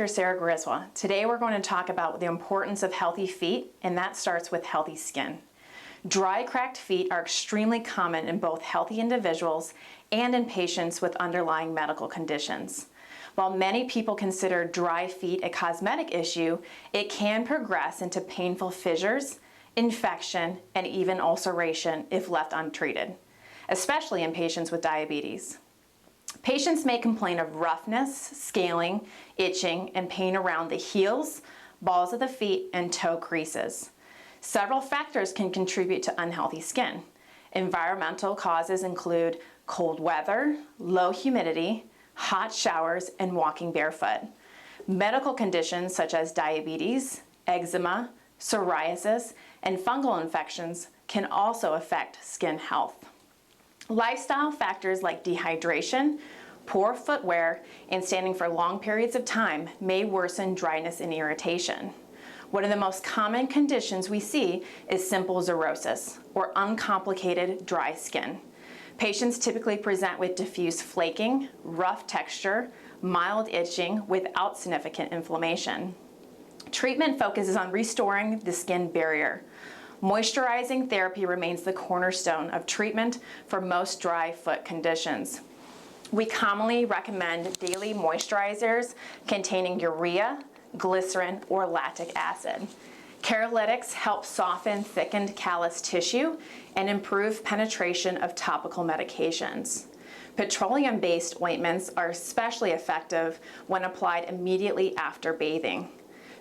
Dr. Sarah Grzywa. Today we're going to talk about the importance of healthy feet, and that starts with healthy skin. Dry, cracked feet are extremely common in both healthy individuals and in patients with underlying medical conditions. While many people consider dry feet a cosmetic issue, it can progress into painful fissures, infection, and even ulceration if left untreated, especially in patients with diabetes. Patients may complain of roughness, scaling, itching, and pain around the heels, balls of the feet, and toe creases. Several factors can contribute to unhealthy skin. Environmental causes include cold weather, low humidity, hot showers, and walking barefoot. Medical conditions such as diabetes, eczema, psoriasis, and fungal infections can also affect skin health. Lifestyle factors like dehydration, poor footwear, and standing for long periods of time may worsen dryness and irritation. One of the most common conditions we see is simple xerosis, or uncomplicated dry skin. Patients typically present with diffuse flaking, rough texture, mild itching without significant inflammation. Treatment focuses on restoring the skin barrier. Moisturizing therapy remains the cornerstone of treatment for most dry foot conditions. We commonly recommend daily moisturizers containing urea, glycerin, or lactic acid. Keratolytics help soften thickened callus tissue and improve penetration of topical medications. Petroleum-based ointments are especially effective when applied immediately after bathing.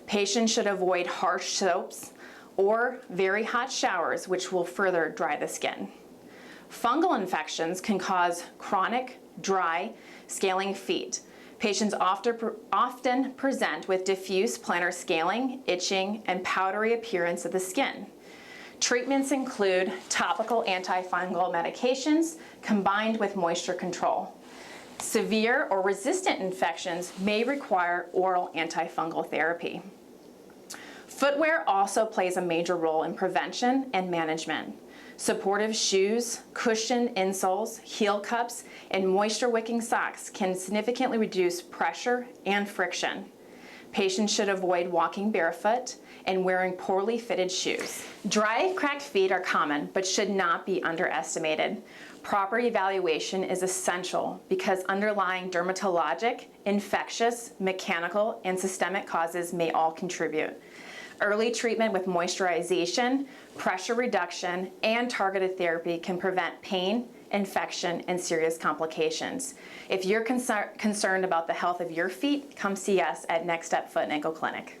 Patients should avoid harsh soaps or very hot showers, which will further dry the skin. Fungal infections can cause chronic, dry, scaling feet. Patients often present with diffuse plantar scaling, itching, and powdery appearance of the skin. Treatments include topical antifungal medications combined with moisture control. Severe or resistant infections may require oral antifungal therapy. Footwear also plays a major role in prevention and management. Supportive shoes, cushioned insoles, heel cups, and moisture-wicking socks can significantly reduce pressure and friction. Patients should avoid walking barefoot and wearing poorly fitted shoes. Dry, cracked feet are common, but should not be underestimated. Proper evaluation is essential because underlying dermatologic, infectious, mechanical, and systemic causes may all contribute. Early treatment with moisturization, pressure reduction, and targeted therapy can prevent pain, infection, and serious complications. If you're concerned about the health of your feet, come see us at Next Step Foot and Ankle Clinic.